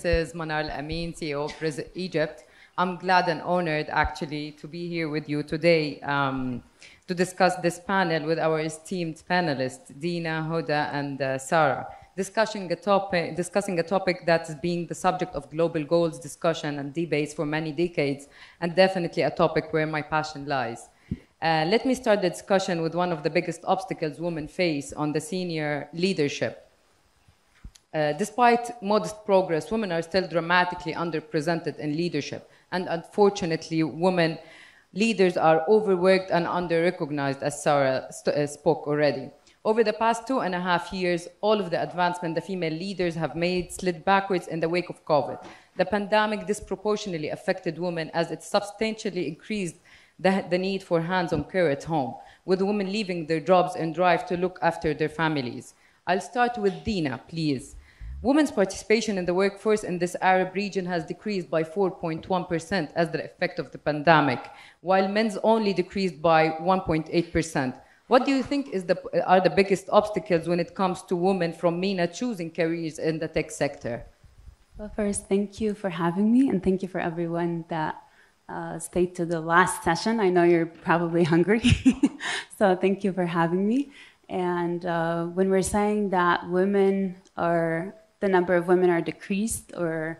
This is Manar Elamin, CEO of Rizek Egypt. I'm glad and honored, actually, to be here with you today to discuss this panel with our esteemed panelists, Dina, Hoda, and Sara, discussing a topic that's been the subject of global goals discussion and debates for many decades, and definitely a topic where my passion lies. Let me start the discussion with one of the biggest obstacles women face on the senior leadership. Despite modest progress, women are still dramatically underrepresented in leadership. And unfortunately, women leaders are overworked and under-recognized, as Sara spoke already. Over the past 2.5 years, all of the advancement the female leaders have made slid backwards in the wake of COVID. The pandemic disproportionately affected women as it substantially increased the need for hands-on care at home, with women leaving their jobs and drive to look after their families. I'll start with Dina, please. Women's participation in the workforce in this Arab region has decreased by 4.1% as the effect of the pandemic, while men's only decreased by 1.8%. What do you think are the biggest obstacles when it comes to women from MENA choosing careers in the tech sector? Well, first, thank you for having me, and thank you for everyone that stayed to the last session. I know you're probably hungry, so thank you for having me. And when we're saying that the number of women are decreased or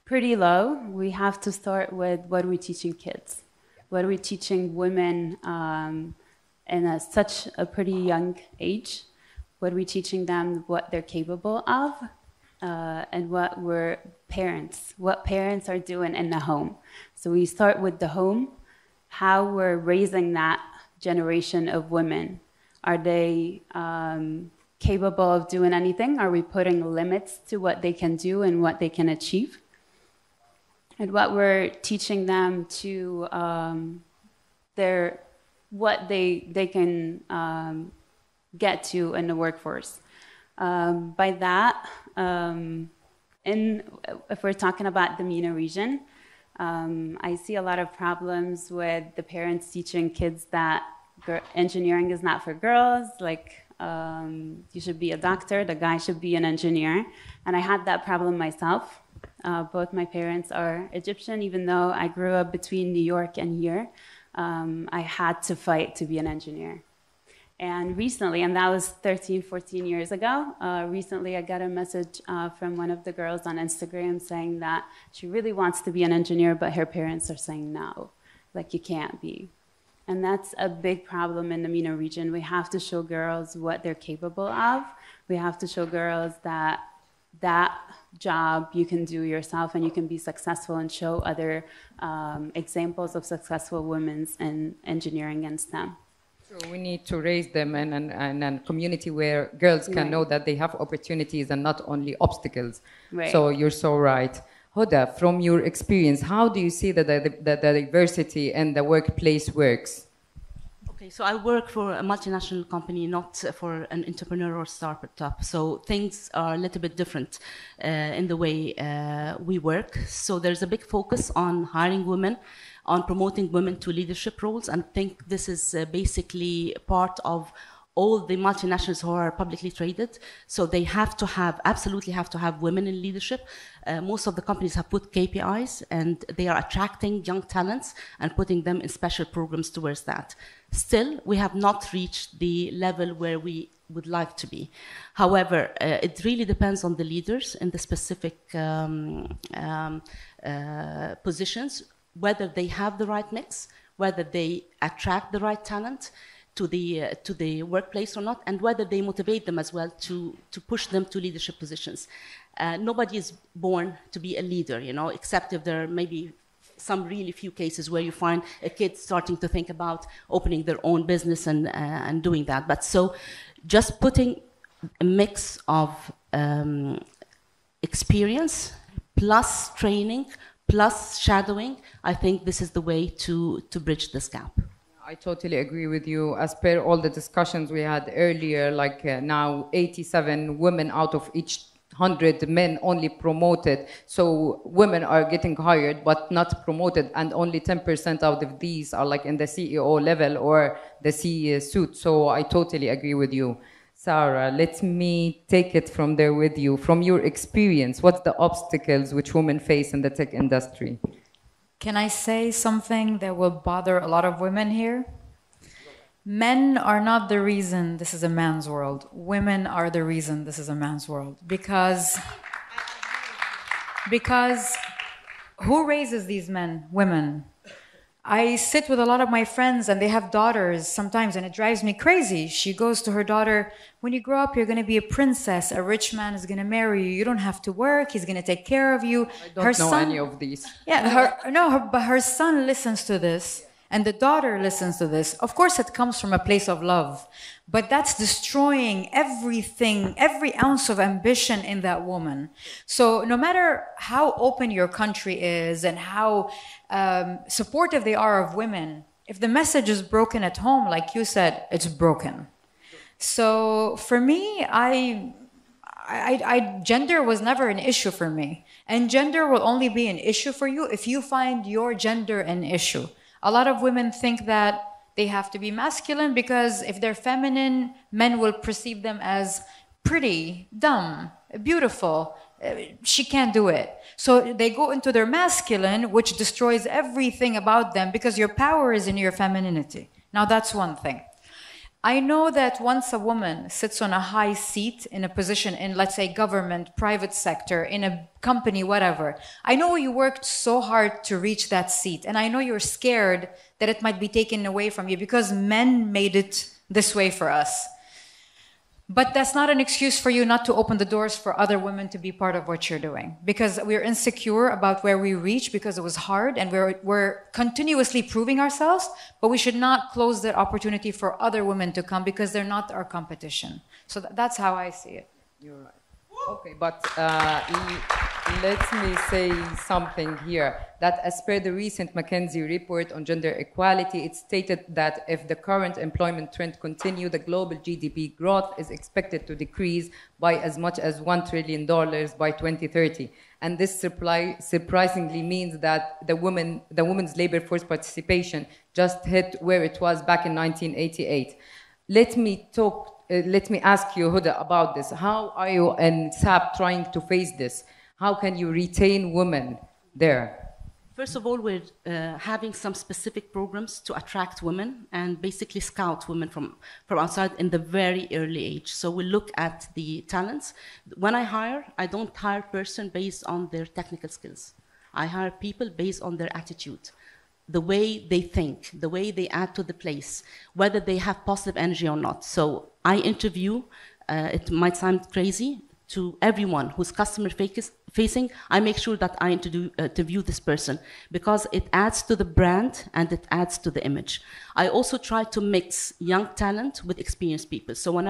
pretty low, we have to start with what are we teaching kids? What are we teaching women in such a pretty young age? What are we teaching them what they're capable of? And what parents are doing in the home. So we start with the home, how we're raising that generation of women. Are they capable of doing anything? Are we putting limits to what they can do and what they can achieve? And what we're teaching them to what they can get to in the workforce. By that, if we're talking about the MENA region, I see a lot of problems with the parents teaching kids that engineering is not for girls, like you should be a doctor, the guy should be an engineer. And I had that problem myself. Both my parents are Egyptian, even though I grew up between New York and here. I had to fight to be an engineer. And recently, and that was 13, 14 years ago, recently I got a message from one of the girls on Instagram saying that she really wants to be an engineer, but her parents are saying no, like you can't be. And that's a big problem in the MENA region. We have to show girls what they're capable of. We have to show girls that job you can do yourself and you can be successful, and show other examples of successful women in engineering and STEM. So we need to raise them in a community where girls can know that they have opportunities and not only obstacles. Right. So you're so right. Hoda, from your experience, how do you see that the diversity in the workplace works? Okay, so I work for a multinational company, not for an entrepreneur or startup. So things are a little bit different in the way we work. So there's a big focus on hiring women, on promoting women to leadership roles, and I think this is basically part of all the multinationals who are publicly traded. So they absolutely have to have women in leadership. Most of the companies have put KPIs, and they are attracting young talents and putting them in special programs towards that. Still, we have not reached the level where we would like to be. However, it really depends on the leaders in the specific positions, whether they have the right mix, whether they attract the right talent to the workplace or not, and whether they motivate them as well to push them to leadership positions. Nobody is born to be a leader, except if there are maybe some really few cases where you find a kid starting to think about opening their own business and doing that. But so just putting a mix of experience plus training plus shadowing, I think this is the way to bridge this gap. I totally agree with you. As per all the discussions we had earlier, now 87 women out of each 100 men only promoted. So women are getting hired but not promoted, and only 10% out of these are in the CEO level or the C suite. So I totally agree with you. Sarah, let me take it from there with you. From your experience, what's the obstacles which women face in the tech industry? Can I say something that will bother a lot of women here? Men are not the reason this is a man's world. Women are the reason this is a man's world. Because who raises these men? Women. I sit with a lot of my friends and they have daughters sometimes and it drives me crazy. She goes to her daughter, when you grow up, you're going to be a princess. A rich man is going to marry you. You don't have to work. He's going to take care of you. I don't know any of these. Yeah, but her son listens to this. And the daughter listens to this. Of course, it comes from a place of love, but that's destroying everything, every ounce of ambition in that woman. So no matter how open your country is and how supportive they are of women, if the message is broken at home, like you said, it's broken. So for me, gender was never an issue for me. And gender will only be an issue for you if you find your gender an issue. A lot of women think that they have to be masculine because if they're feminine, men will perceive them as pretty, dumb, beautiful. She can't do it. So they go into their masculine, which destroys everything about them because your power is in your femininity. Now that's one thing. I know that once a woman sits on a high seat in a position in, let's say, government, private sector, in a company, whatever, I know you worked so hard to reach that seat. And I know you're scared that it might be taken away from you because men made it this way for us. But that's not an excuse for you not to open the doors for other women to be part of what you're doing. Because we're insecure about where we reach because it was hard and we're continuously proving ourselves, but we should not close that opportunity for other women to come because they're not our competition. So that's how I see it. You're right. Okay, but let me say something here, that as per the recent McKinsey report on gender equality, it stated that if the current employment trend continue, the global GDP growth is expected to decrease by as much as $1 trillion by 2030. And this surprisingly means that the women's labor force participation just hit where it was back in 1988. Let me ask you, Hoda, about this. How are you and SAP trying to face this? How can you retain women there? First of all, we're having some specific programs to attract women and basically scout women from outside in the very early age. So we look at the talents. When I hire, I don't hire a person based on their technical skills. I hire people based on their attitude, the way they think, the way they add to the place, whether they have positive energy or not. So I interview, it might sound crazy, to everyone who's customer facing. I make sure that I interview this person because it adds to the brand and it adds to the image. I also try to mix young talent with experienced people. So when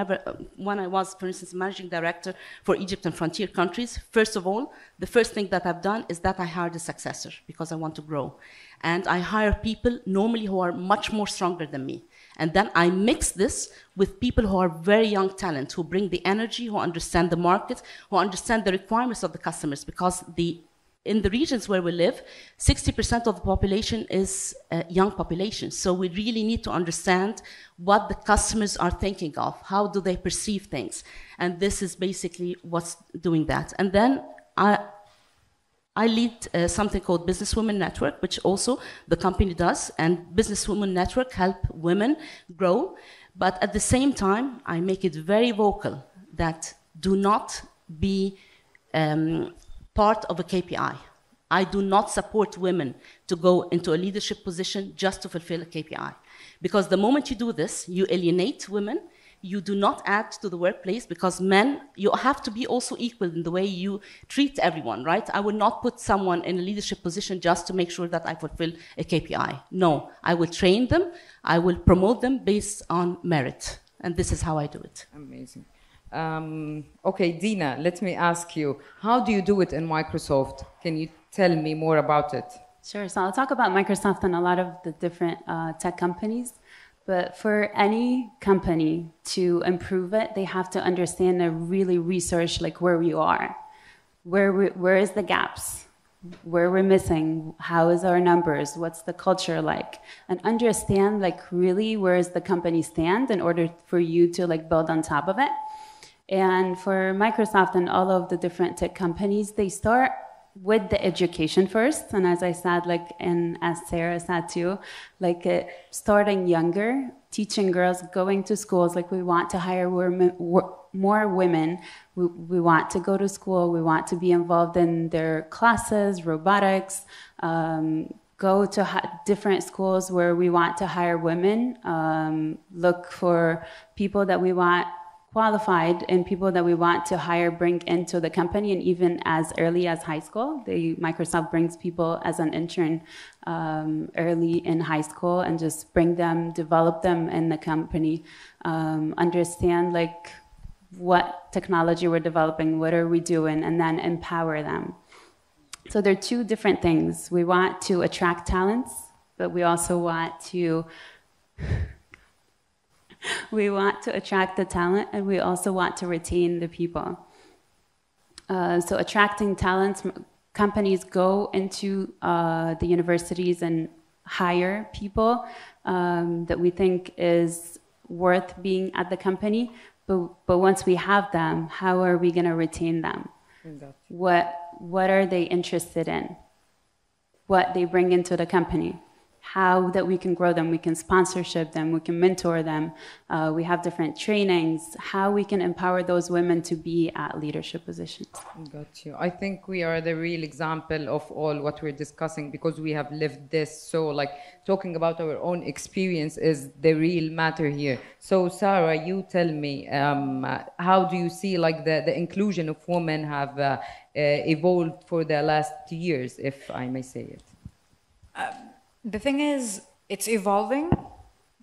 I was, for instance, managing director for Egypt and frontier countries, first of all, the first thing that I've done is that I hired a successor because I want to grow. And I hire people normally who are much more stronger than me. And then I mix this with people who are very young talent, who bring the energy, who understand the market, who understand the requirements of the customers. Because in the regions where we live, 60% of the population is a young population. So we really need to understand what the customers are thinking of. How do they perceive things? And this is basically what's doing that. And then I lead something called Businesswomen Network, which also the company does, and Businesswomen Network help women grow. But at the same time, I make it very vocal that do not be part of a KPI. I do not support women to go into a leadership position just to fulfill a KPI. Because the moment you do this, you alienate women. You do not add to the workplace because men, you have to be also equal in the way you treat everyone, right? I will not put someone in a leadership position just to make sure that I fulfill a KPI. No, I will train them. I will promote them based on merit. And this is how I do it. Amazing. Okay, Dina, let me ask you, how do you do it in Microsoft? Can you tell me more about it? Sure. So I'll talk about Microsoft and a lot of the different tech companies. But for any company to improve it, they have to understand and really research like where we are. Where is the gaps? where we're missing, how is our numbers, what's the culture like, and understand like really where is the company stand in order for you to like build on top of it. And for Microsoft and all of the different tech companies, they start with the education first. And as I said, like, and as Sarah said too, like starting younger, teaching girls, going to schools, like we want to hire more women. We want to go to school. We want to be involved in their classes, robotics, go to different schools where we want to hire women, look for people that we want qualified and people that we want to hire, bring into the company, and even as early as high school. Microsoft brings people as an intern early in high school and just bring them, develop them in the company, understand like what technology we're developing, what are we doing, and then empower them. So there are two different things. We want to attract talents, but we also want to attract the talent, and we also want to retain the people. So attracting talents, companies go into the universities and hire people that we think is worth being at the company. But once we have them, how are we going to retain them? What are they interested in? What they bring into the company? How that we can grow them, we can sponsorship them, we can mentor them, we have different trainings, how we can empower those women to be at leadership positions. Got you. I think we are the real example of all what we're discussing because we have lived this. So like talking about our own experience is the real matter here. So Sarah, you tell me, how do you see like the inclusion of women have evolved for the last years, if I may say it? The thing is, it's evolving,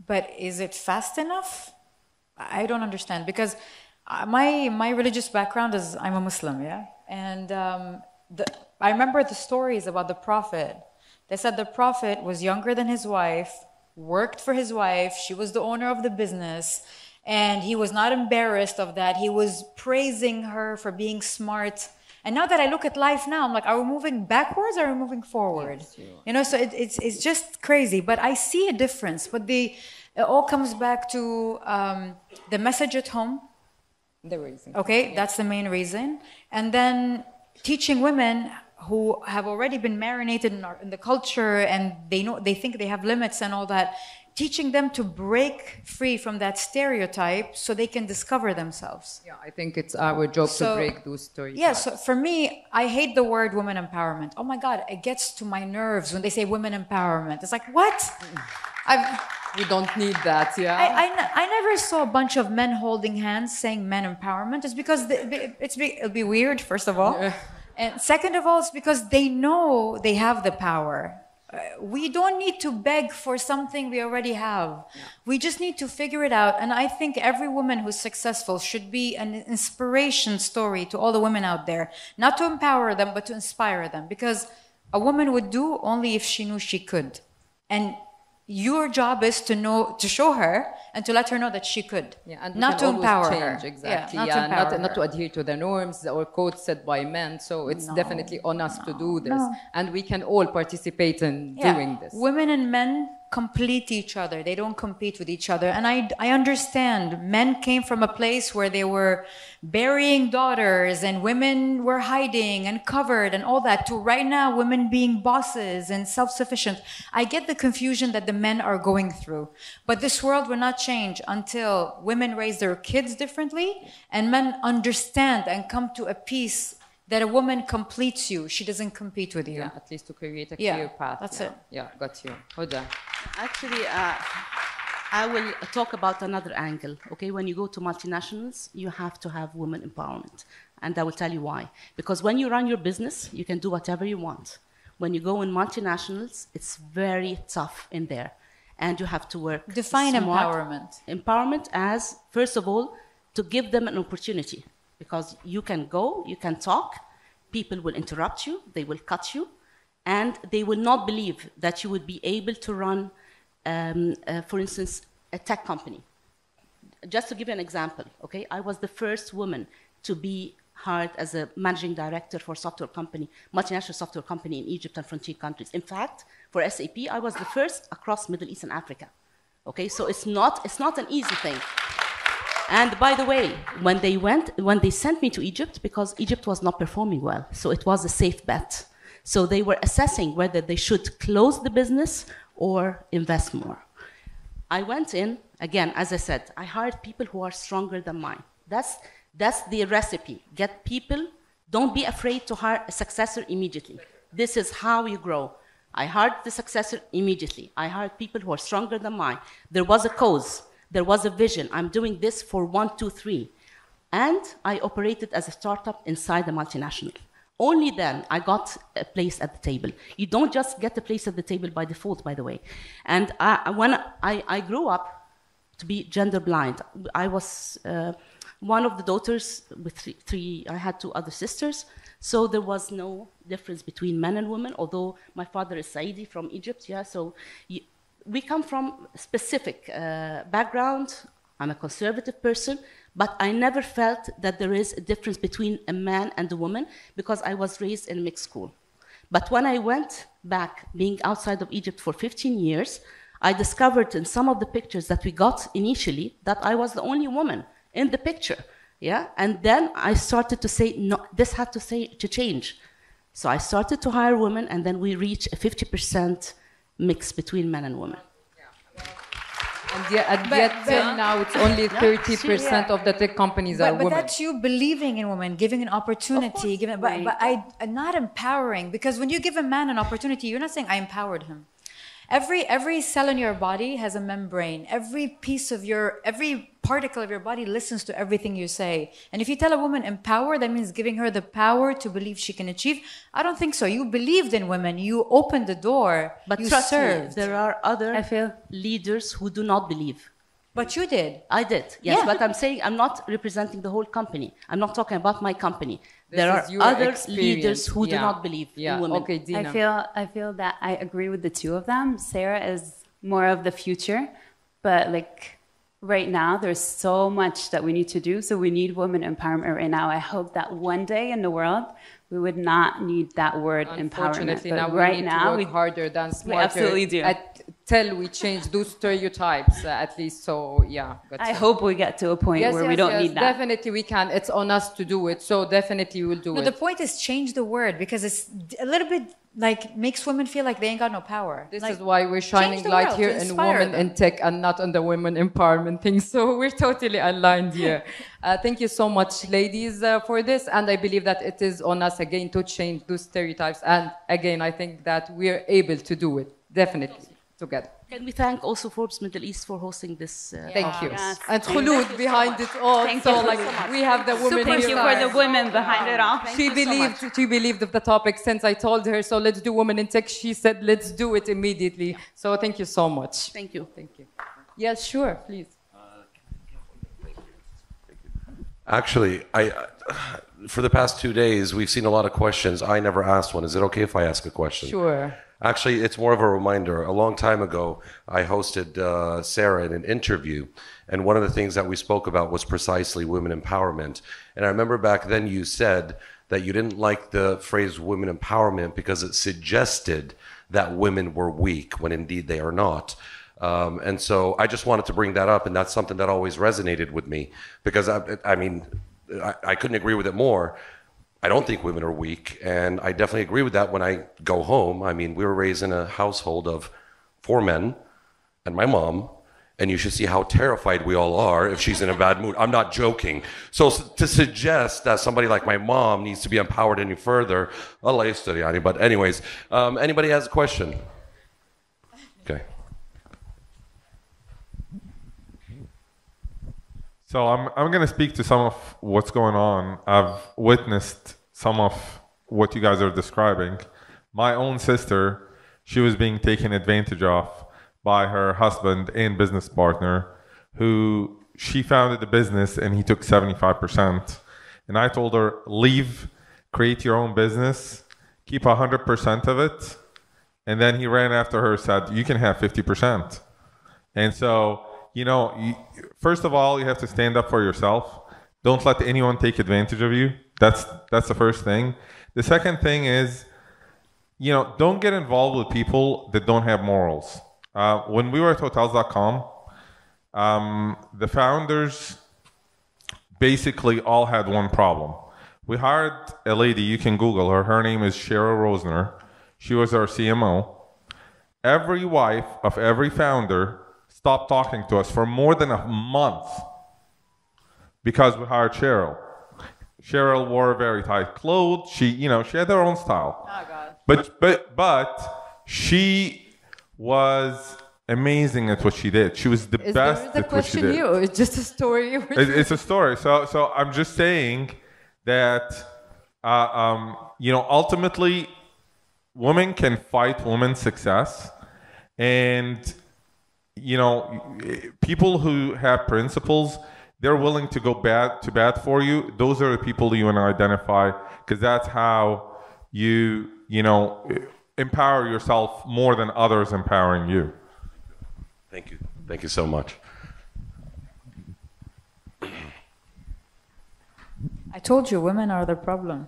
but is it fast enough? I don't understand because my religious background is I'm a Muslim, yeah? And I remember the stories about the Prophet. They said the Prophet was younger than his wife, worked for his wife, she was the owner of the business, and he was not embarrassed of that. He was praising her for being smart. And now that I look at life now, I'm like, are we moving backwards or are we moving forward? Yes, you know, so it's just crazy. But I see a difference. But it all comes back to the message at home. The reason. Okay, yeah. That's the main reason. And then teaching women who have already been marinated in the culture and they think they have limits and all that, teaching them to break free from that stereotype so they can discover themselves. Yeah, I think it's our job to break those stories. Yeah, so for me, I hate the word women empowerment. Oh my God, it gets to my nerves when they say women empowerment. It's like, what? We don't need that, yeah? I never saw a bunch of men holding hands saying men empowerment. It's because it'll be weird, first of all. Yeah. And second of all, it's because they know they have the power. We don't need to beg for something we already have. Yeah. We just need to figure it out. And I think every woman who's successful should be an inspiration story to all the women out there. Not to empower them, but to inspire them. Because a woman would do only if she knew she could. And your job is to show her and to let her know that she could. Yeah, and not to empower her. Exactly. Yeah, not to adhere to the norms or codes set by men. So it's definitely on us to do this. And we can all participate in doing this. Women and men complete each other. They don't compete with each other. And I understand men came from a place where they were burying daughters and women were hiding and covered and all that, to right now women being bosses and self-sufficient. I get the confusion that the men are going through. But this world will not change until women raise their kids differently and men understand and come to a peace that a woman completes you. She doesn't compete with you. Yeah, at least to create a clear path. That's it. Yeah, got you. Hoda. Actually, I will talk about another angle. Okay, when you go to multinationals, you have to have women empowerment. And I will tell you why. Because when you run your business, you can do whatever you want. When you go in multinationals, it's very tough in there. And you have to work Define smart. Empowerment. Empowerment as, first of all, to give them an opportunity. Because you can go, you can talk, people will interrupt you, they will cut you, and they will not believe that you would be able to run, for instance, a tech company. Just to give you an example, okay? I was the first woman to be hired as a managing director for software company, multinational software company in Egypt and frontier countries. In fact, for SAP, I was the first across Middle East and Africa. Okay, so it's not an easy thing. And by the way, when they sent me to Egypt, because Egypt was not performing well, so it was a safe bet. So they were assessing whether they should close the business or invest more. I went in, again, as I said, I hired people who are stronger than mine. That's the recipe. Get people, don't be afraid to hire a successor immediately. This is how you grow. I hired the successor immediately. I hired people who are stronger than mine. There was a cause. There was a vision. I'm doing this for 1, 2, 3. And I operated as a startup inside a multinational. Only then I got a place at the table. You don't just get a place at the table by default, by the way. And when I grew up to be gender blind, I was one of the daughters with three. I had 2 other sisters. So there was no difference between men and women, although my father is Saidi from Egypt. Yeah, so we come from a specific background. I'm a conservative person, but I never felt that there is a difference between a man and a woman because I was raised in a mixed school. But when I went back, being outside of Egypt for 15 years, I discovered in some of the pictures that we got initially that I was the only woman in the picture. Yeah, and then I started to say, no, this had to change. So I started to hire women, and then we reached a 50% mix between men and women. And yet till now, it's only 30% of the tech companies are women. But that's you believing in women, giving an opportunity, not empowering. Because when you give a man an opportunity, you're not saying I empowered him. Every cell in your body has a membrane. Every particle of your body listens to everything you say. And if you tell a woman empower, that means giving her the power to believe she can achieve. I don't think so. You believed in women. You opened the door. But you trust served. Me, there are other leaders who do not believe. But you did. I did, yes. Yeah. But I'm saying I'm not representing the whole company. I'm not talking about my company. There are other leaders who do not believe in women. Okay, Dina. I feel that I agree with the 2 of them. Sarah is more of the future, but like right now there's so much that we need to do. So we need women empowerment right now. I hope that one day in the world we would not need that word empowerment. Unfortunately, but now we right need now to work harder than smarter. We absolutely do. Till we change those stereotypes, at least. So yeah. I hope we get to a point where we don't need that. Definitely we can. It's on us to do it. So definitely we'll do it. The point is change the word because it's a little bit like makes women feel like they ain't got no power. This is why we're shining light here in women in tech and not on the women empowerment thing. So we're totally aligned here. Thank you so much, ladies, for this. And I believe that it is on us again to change those stereotypes. And again, I think that we're able to do it. Definitely. Together. Can we thank also Forbes Middle East for hosting this? Thank you. Yes. And Khulud behind it all. Thank you like so much. We have the women. Thank you for the women behind it all. She believed of the topic since I told her. So let's do women in tech. She said let's do it immediately. So thank you so much. Thank you. Thank you. Yes, sure, please. Actually, for the past 2 days, we've seen a lot of questions. I never asked one. Is it okay if I ask a question? Sure. Actually, it's more of a reminder. A long time ago, I hosted Sarah in an interview, and one of the things that we spoke about was precisely women empowerment. And I remember back then you said that you didn't like the phrase women empowerment because it suggested that women were weak, when indeed they are not. And so I just wanted to bring that up, and that's something that always resonated with me, because I couldn't agree with it more. I don't think women are weak, and I definitely agree with that when I go home. I mean, we were raised in a household of 4 men and my mom, and you should see how terrified we all are if she's in a bad mood. I'm not joking. So to suggest that somebody like my mom needs to be empowered any further, Allah yastar yani. But anyways, anybody has a question? Okay. So I'm going to speak to some of what's going on. I've witnessed some of what you guys are describing. My own sister, she was being taken advantage of by her husband and business partner, who she founded the business and he took 75%. And I told her, leave, create your own business, keep 100% of it. And then he ran after her, said, you can have 50%. And so, you know, first of all, you have to stand up for yourself. Don't let anyone take advantage of you. That's the first thing. The second thing is, don't get involved with people that don't have morals. When we were at Hotels.com, the founders basically all had one problem. We hired a lady, you can Google her. Her name is Cheryl Rosner. She was our CMO. Every wife of every founder stopped talking to us for more than a month because we hired Cheryl. Cheryl wore very tight clothes. She had her own style. Oh God. But she was amazing at what she did. She was the best at what she did. Is there a question here, or it's just a story? It's a story. So I'm just saying that ultimately women can fight women's success, and people who have principles, they're willing to go to bat for you. Those are the people you want to identify, because that's how you empower yourself more than others empowering you. Thank you. Thank you so much. I told you, women are the problem.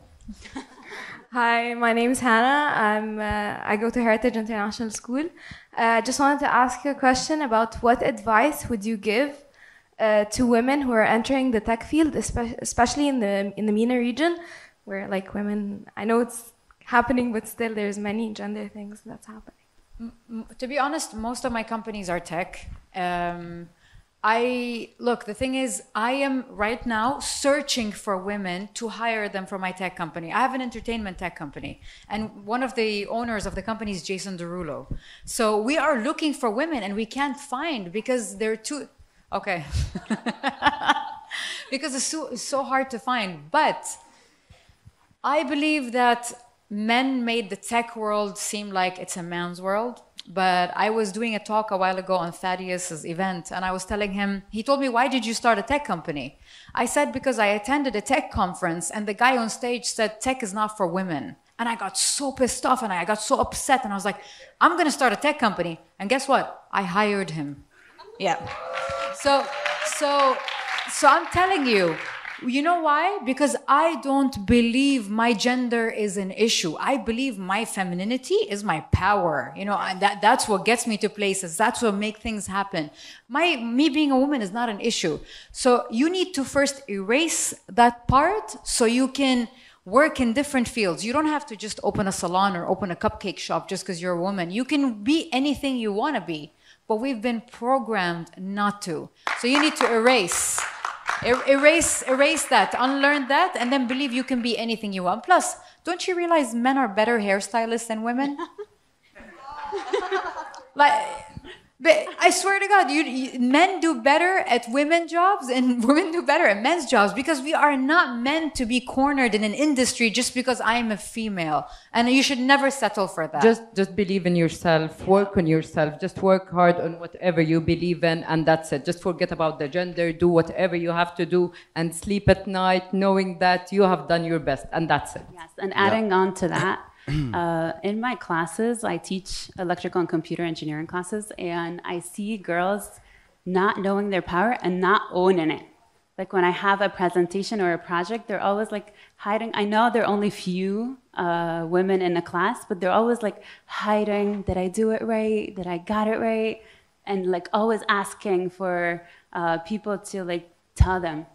Hi, my name is Hannah. I go to Heritage International School. I just wanted to ask you a question about what advice would you give to women who are entering the tech field, especially in the MENA region, where like women, I know it's happening, but still there's many gender things that's happening. To be honest, most of my companies are tech. The thing is, I am right now searching for women to hire them for my tech company. I have an entertainment tech company, and one of the owners of the company is Jason Derulo. So we are looking for women, and we can't find because they're too... Okay. Because it's so hard to find. But I believe that men made the tech world seem like it's a man's world. But I was doing a talk a while ago on Thaddeus's event, and I was telling him, he told me, why did you start a tech company? I said, because I attended a tech conference, and the guy on stage said, tech is not for women. And I got so pissed off, and I got so upset, and I was like, I'm going to start a tech company. And guess what? I hired him. Yeah. So I'm telling you, you know why? Because I don't believe my gender is an issue. I believe my femininity is my power. That's what gets me to places. That's what makes things happen. Me being a woman is not an issue. So you need to first erase that part so you can work in different fields. You don't have to just open a salon or open a cupcake shop just because you're a woman. You can be anything you want to be, but we've been programmed not to. So you need to erase that, unlearn that, and then believe you can be anything you want. Plus, don't you realize men are better hairstylists than women? But I swear to God, men do better at women's jobs and women do better at men's jobs, because we are not meant to be cornered in an industry just because I'm a female. And you should never settle for that. Just believe in yourself, work on yourself, just work hard on whatever you believe in, and that's it. Just forget about the gender, do whatever you have to do, and sleep at night knowing that you have done your best, and that's it. Yes, and adding on to that, in my classes, I teach electrical and computer engineering classes, and I see girls not knowing their power and not owning it. Like when I have a presentation or a project, they're always like hiding. I know there are only few women in the class, but they're always like hiding. Did I do it right? Did I got it right? And like always asking for people to like tell them,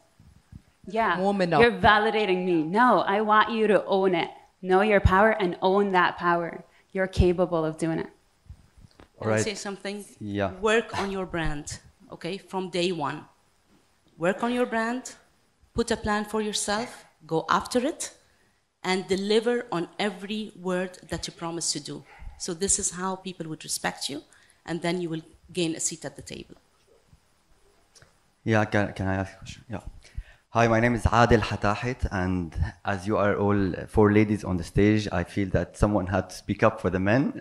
yeah, Woman up. You're validating me. No, I want you to own it. Know your power and own that power. You're capable of doing it. All right. Say something. Yeah. Work on your brand, okay, from day one. Work on your brand, put a plan for yourself, go after it, and deliver on every word that you promise to do. So this is how people would respect you, and then you will gain a seat at the table. Yeah, can I ask a question? Yeah. Hi, my name is Adil Hatahit, and as you are all four ladies on the stage, I feel that someone had to speak up for the men.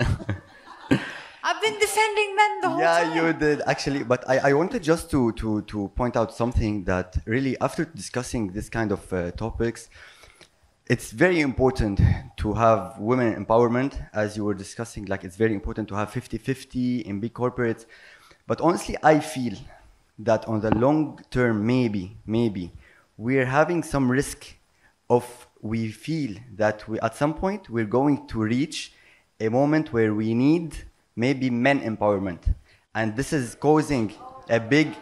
I've been defending men the whole time. Yeah, you did, actually. But I wanted just to point out something that really, after discussing this kind of topics, it's very important to have women empowerment, as you were discussing. Like, it's very important to have 50-50 in big corporates. But honestly, I feel that on the long term, maybe, we're having some risk of we feel that we at some point we're going to reach a moment where we need maybe men empowerment, and this is causing a big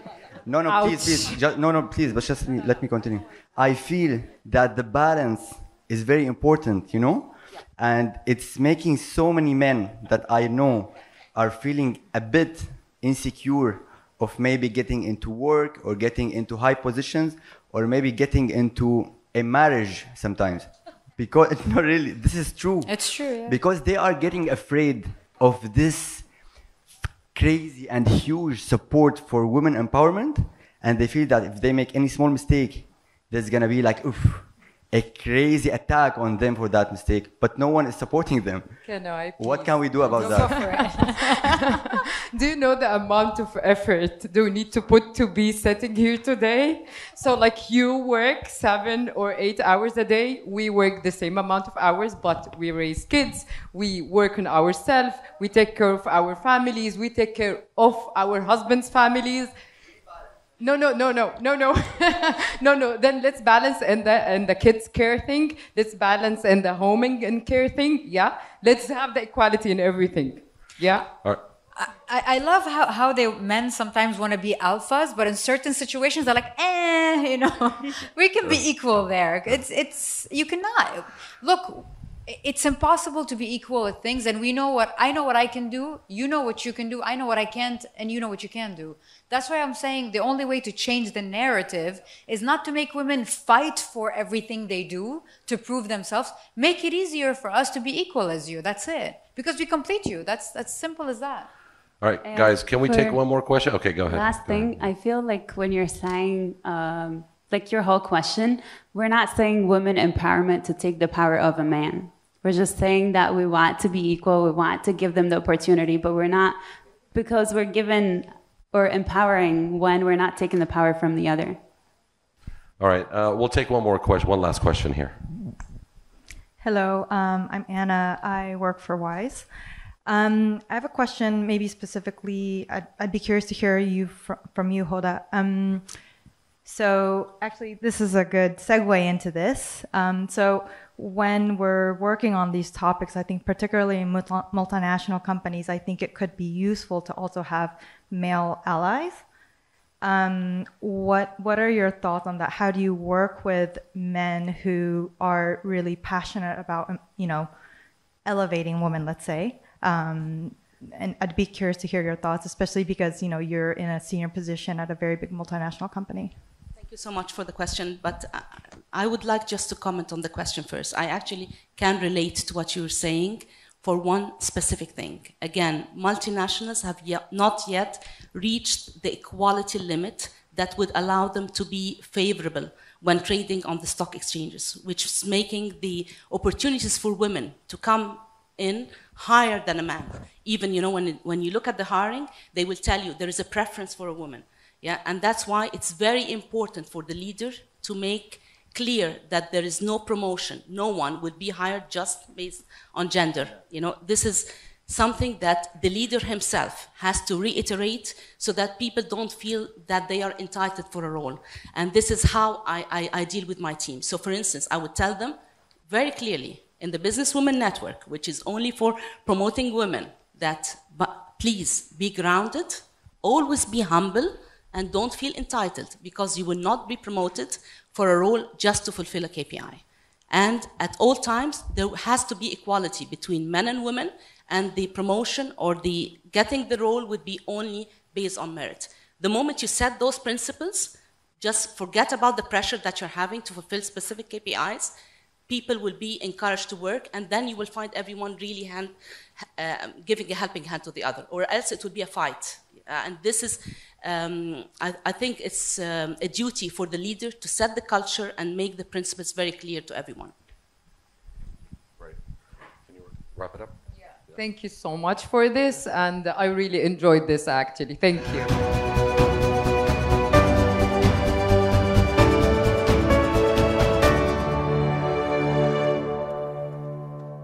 please, but just let me continue. I feel that the balance is very important, you know, and it's making so many men that I know are feeling a bit insecure of maybe getting into work or getting into high positions or maybe getting into a marriage sometimes. Because, no, really, this is true. It's true, yeah. Because they are getting afraid of this crazy and huge support for women empowerment, and they feel that if they make any small mistake, there's gonna be like, oof, a crazy attack on them for that mistake, but no one is supporting them. What can we do about that? Do you know the amount of effort do we need to put to be sitting here today? So like you work 7 or 8 hours a day, we work the same amount of hours, but we raise kids, we work on ourselves, we take care of our families, we take care of our husbands' families. No. Then let's balance in the kids care thing. Let's balance in the homing and care thing. Yeah. Let's have the equality in everything. Yeah. All right. I love how men sometimes want to be alphas, but in certain situations they're like, you know, we can be equal there. You cannot. Look, it's impossible to be equal with things, and I know what I can do, you know what you can do, I know what I can't, and you know what you can do. That's why I'm saying the only way to change the narrative is not to make women fight for everything they do to prove themselves. Make it easier for us to be equal as you. That's it. Because we complete you. That's simple as that. All right, guys, can we take one more question? Okay, go ahead. Last thing, I feel like when you're saying, like your whole question, we're not saying women empowerment to take the power of a man. We're just saying that we want to be equal, we want to give them the opportunity, but we're not, because we're given or empowering when we're not taking the power from the other. All right, we'll take one last question here. Hello, I'm Anna. I work for WISE. I have a question, maybe specifically, I'd be curious to hear from you, Hoda. So actually, this is a good segue into this. So when we're working on these topics, I think particularly in multinational companies, I think it could be useful to also have male allies. What are your thoughts on that? How do you work with men who are really passionate about, you know, elevating women, let's say? And I'd be curious to hear your thoughts, especially because, you know, you're in a senior position at a very big multinational company. Thank you so much for the question, but I would like just to comment on the question first. I actually can relate to what you're saying for one specific thing. Again, multinationals have not yet reached the equality limit that would allow them to be favorable when trading on the stock exchanges, which is making the opportunities for women to come in higher than a man. Even, you know, when you look at the hiring, they will tell you there is a preference for a woman. Yeah, and that's why it's very important for the leader to make clear that there is no promotion. No one will be hired just based on gender. You know, this is something that the leader himself has to reiterate so that people don't feel that they are entitled for a role. And this is how I deal with my team. So for instance, I would tell them very clearly in the Businesswomen Network, which is only for promoting women, that please be grounded, always be humble, and don't feel entitled, because you will not be promoted for a role just to fulfill a KPI. And at all times, there has to be equality between men and women, and the promotion or the getting the role would be only based on merit. The moment you set those principles, just forget about the pressure that you're having to fulfill specific KPIs. People will be encouraged to work, and then you will find everyone really giving a helping hand to the other, or else it would be a fight. And this is, I think it's a duty for the leader to set the culture and make the principles very clear to everyone. Right. Can you wrap it up? Yeah. Thank you so much for this, and I really enjoyed this actually. Thank you.